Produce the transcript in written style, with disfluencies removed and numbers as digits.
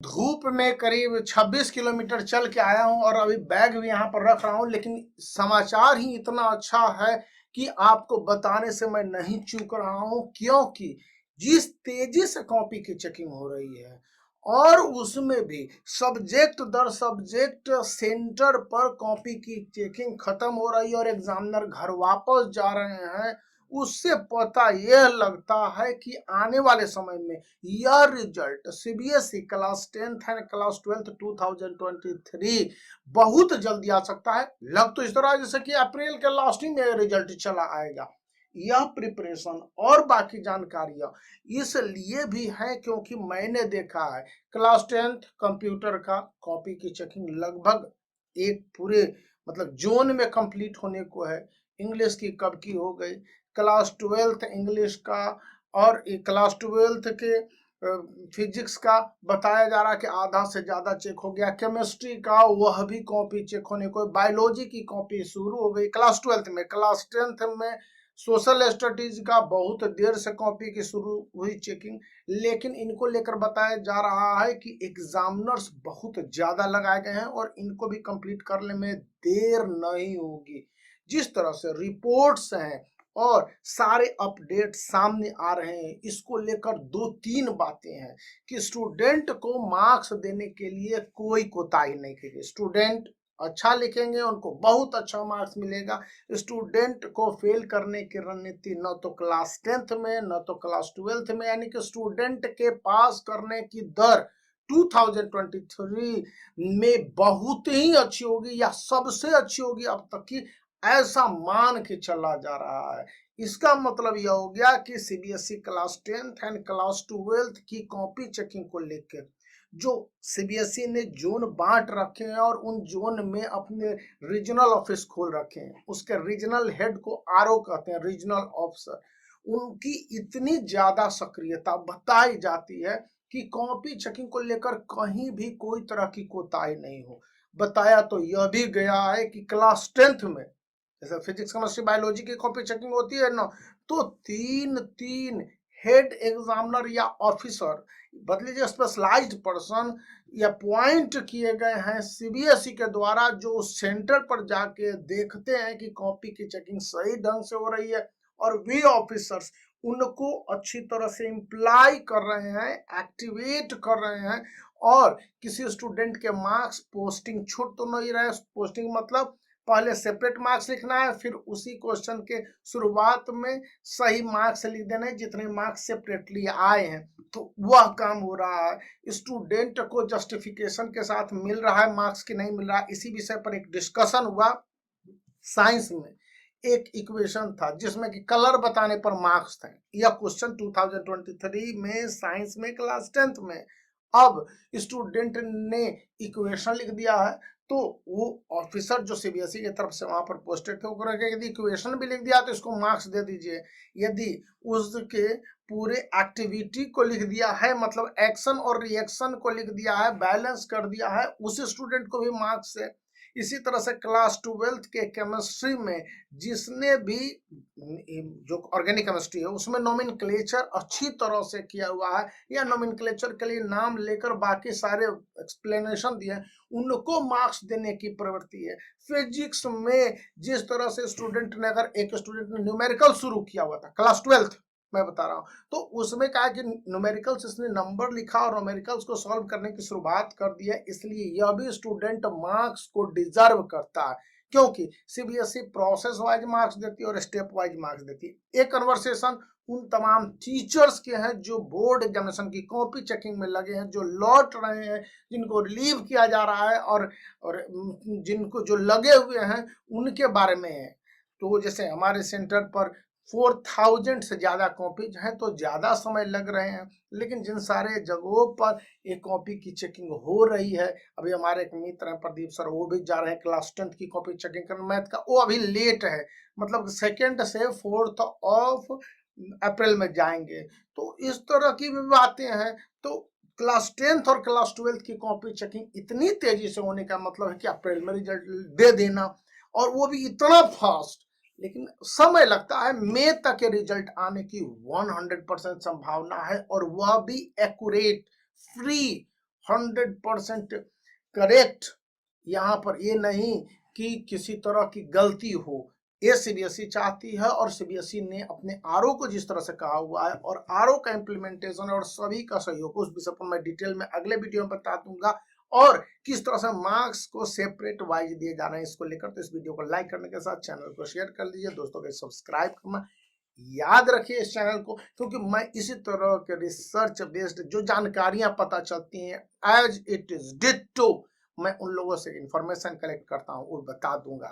धूप में करीब 26 किलोमीटर चल के आया हूँ और अभी बैग भी यहाँ पर रख रहा हूँ, लेकिन समाचार ही इतना अच्छा है कि आपको बताने से मैं नहीं चूक रहा हूँ, क्योंकि जिस तेजी से कॉपी की चेकिंग हो रही है और उसमें भी सब्जेक्ट दर सब्जेक्ट सेंटर पर कॉपी की चेकिंग खत्म हो रही है और एग्जामिनर घर वापस जा रहे हैं, उससे पता यह लगता है कि आने वाले समय में यह result CBSE class 10th and class 12th 2023 बहुत जल्दी आ सकता है। लग तो इस तरह जैसे कि अप्रैल के लास्टिंग में रिजल्ट चला आएगा। यह प्रिपरेशन और बाकी जानकारियां इसलिए भी है क्योंकि मैंने देखा है क्लास 10th कंप्यूटर का कॉपी की चेकिंग लगभग एक पूरे मतलब जोन में कंप्लीट होने को है। इंग्लिश की कब की हो गई, क्लास 12th इंग्लिश का और क्लास 12th के फिजिक्स का बताया जा रहा है कि आधा से ज्यादा चेक हो गया, केमिस्ट्री का वह भी कॉपी चेक होने को, बायोलॉजी की कॉपी शुरू हो गई क्लास 12th में। क्लास 10th में सोशल स्टडीज का बहुत देर से कॉपी की शुरू हुई चेकिंग, लेकिन इनको लेकर बताया जा रहा है कि एग्जामिनर्स बहुत ज्यादा लगाए गए हैं और इनको भी कंप्लीट करने में देर नहीं होगी। जिस तरह से रिपोर्ट्स हैं और सारे अपडेट सामने आ रहे हैं, इसको लेकर दो तीन बातें हैं कि स्टूडेंट को मार्क्स देने के लिए कोई कोताही नहीं की। स्टूडेंट अच्छा लिखेंगे उनको बहुत अच्छा मार्क्स मिलेगा। स्टूडेंट को फेल करने की रणनीति न तो क्लास 10th में न तो क्लास 12th में, यानी कि स्टूडेंट के पास करने की दर 2023 में बहुत ही अच्छी होगी या सबसे अच्छी होगी अब तक की, ऐसा मान के चला जा रहा है। इसका मतलब यह हो गया कि CBSE class 10th and class 12th की कॉपी चेकिंग को लेकर जो सीबीएसई ने जोन बांट रखे हैं और उन जोन में अपने रीजनल ऑफिस खोल रखे हैं, उसके रीजनल हेड को आरओ कहते हैं, रीजनल ऑफिसर, उनकी इतनी ज्यादा सक्रियता बताई जाती है कि कॉपी चेकिंग को लेकर कहीं भी कोई तरह की कोताही नहीं हो। बताया तो यह भी गया है कि क्लास 10th में जैसे फिजिक्स केमिस्ट्री बायोलॉजी की कॉपी चेकिंग होती है ना, तो तीन तीन हेड एग्जामिनर या ऑफिसर बदल लीजिए स्पेशलाइज्ड पर्सन या अपॉइंट किए गए हैं सीबीएसई के द्वारा, जो सेंटर पर जाके देखते हैं कि कॉपी की चेकिंग सही ढंग से हो रही है और वे ऑफिसर्स उनको अच्छी तरह से इम्प्लाई कर रहे हैं, एक्टिवेट कर रहे हैं और किसी स्टूडेंट के मार्क्स पोस्टिंग छूट तो नहीं रहे। पोस्टिंग मतलब पहले सेपरेट मार्क्स लिखना है, फिर उसी क्वेश्चन के शुरुआत में सही मार्क्स लिख देना है जितने मार्क्स सेपरेटली आए हैं, तो वह काम हो रहा है। स्टूडेंट को जस्टिफिकेशन के साथ मिल रहा है मार्क्स की नहीं मिल रहा है। इसी विषय पर एक डिस्कशन हुआ साइंस में, एक इक्वेशन था जिसमें कि कलर बताने पर मार्क्स थे। यह क्वेश्चन 2023 में साइंस में क्लास 10th में। अब स्टूडेंट ने इक्वेशन लिख दिया है, तो वो ऑफिसर जो सीबीएसई की तरफ से वहां पर पोस्टेड थे वो कहेंगे यदि इक्वेशन भी लिख दिया तो इसको मार्क्स दे दीजिए, यदि उसके पूरे एक्टिविटी को लिख दिया है मतलब एक्शन और रिएक्शन को लिख दिया है, बैलेंस कर दिया है, उस स्टूडेंट को भी मार्क्स है। इसी तरह से क्लास 12th के केमिस्ट्री में जिसने भी जो ऑर्गेनिक केमिस्ट्री है उसमें नोमेनक्लेचर अच्छी तरह से किया हुआ है या नोमेनक्लेचर के लिए नाम लेकर बाकी सारे एक्सप्लेनेशन दिए, उनको मार्क्स देने की प्रवृत्ति है। फिजिक्स में जिस तरह से स्टूडेंट ने, अगर एक स्टूडेंट ने न्यूमेरिकल शुरू किया हुआ था क्लास 12th मैं बता रहा हूँ, तो उसमें कहा कि न्यूमेरिकल्स इसने नंबर लिखा और न्यूमेरिकल्स को सॉल्व करने की शुरुआत कर दी है, इसलिए यह भी स्टूडेंट मार्क्स को डिजर्व करता है, क्योंकि सीबीएसई प्रोसेस वाइज मार्क्स देती है और स्टेप वाइज मार्क्स देती है। एक कन्वर्सेशन उन तमाम टीचर्स के हैं जो बोर्ड एग्जामिनेशन की कॉपी चेकिंग में लगे हैं, जो लौट रहे हैं, जिनको रिलीव किया जा रहा है और जिनको जो लगे हुए हैं उनके बारे में है। तो जैसे हमारे सेंटर पर 4000 से ज्यादा कॉपीज हैं तो ज्यादा समय लग रहे हैं, लेकिन जिन सारे जगहों पर एक कॉपी की चेकिंग हो रही है, अभी हमारे एक मित्र हैं प्रदीप सर, वो भी जा रहे हैं क्लास 10th की कॉपी चेकिंग करने, मैथ का वो अभी लेट है, मतलब 2nd से 4th ऑफ अप्रैल में जाएंगे। तो इस तरह की भी बातें हैं। तो क्लास 10th और क्लास 12th की कॉपी चेकिंग इतनी तेजी से होने का मतलब है कि अप्रैल में रिजल्ट दे देना, और वो भी इतना फास्ट, लेकिन समय लगता है। मई तक के रिजल्ट आने की 100% संभावना है और वह भी एक्यूरेट, फ्री, 100% करेक्ट। यहाँ पर ये नहीं कि किसी तरह की गलती हो, ये सीबीएसई चाहती है और सीबीएसई ने अपने आरओ को जिस तरह से कहा हुआ है और आरओ का इम्प्लीमेंटेशन और सभी का सहयोग उस विषय पर मैं डिटेल में अगले वीडियो में बता दूंगा, और किस तरह से मार्क्स को सेपरेट वाइज दिए जा रहे हैं इसको लेकर। तो इस वीडियो को लाइक करने के साथ चैनल को शेयर कर लीजिए, दोस्तों को सब्सक्राइब करना याद रखिए इस चैनल को, क्योंकि मैं इसी तरह के रिसर्च बेस्ड जो जानकारियां पता चलती हैं एज इट इज डिटो मैं उन लोगों से इंफॉर्मेशन कलेक्ट करता हूं और बता दूंगा।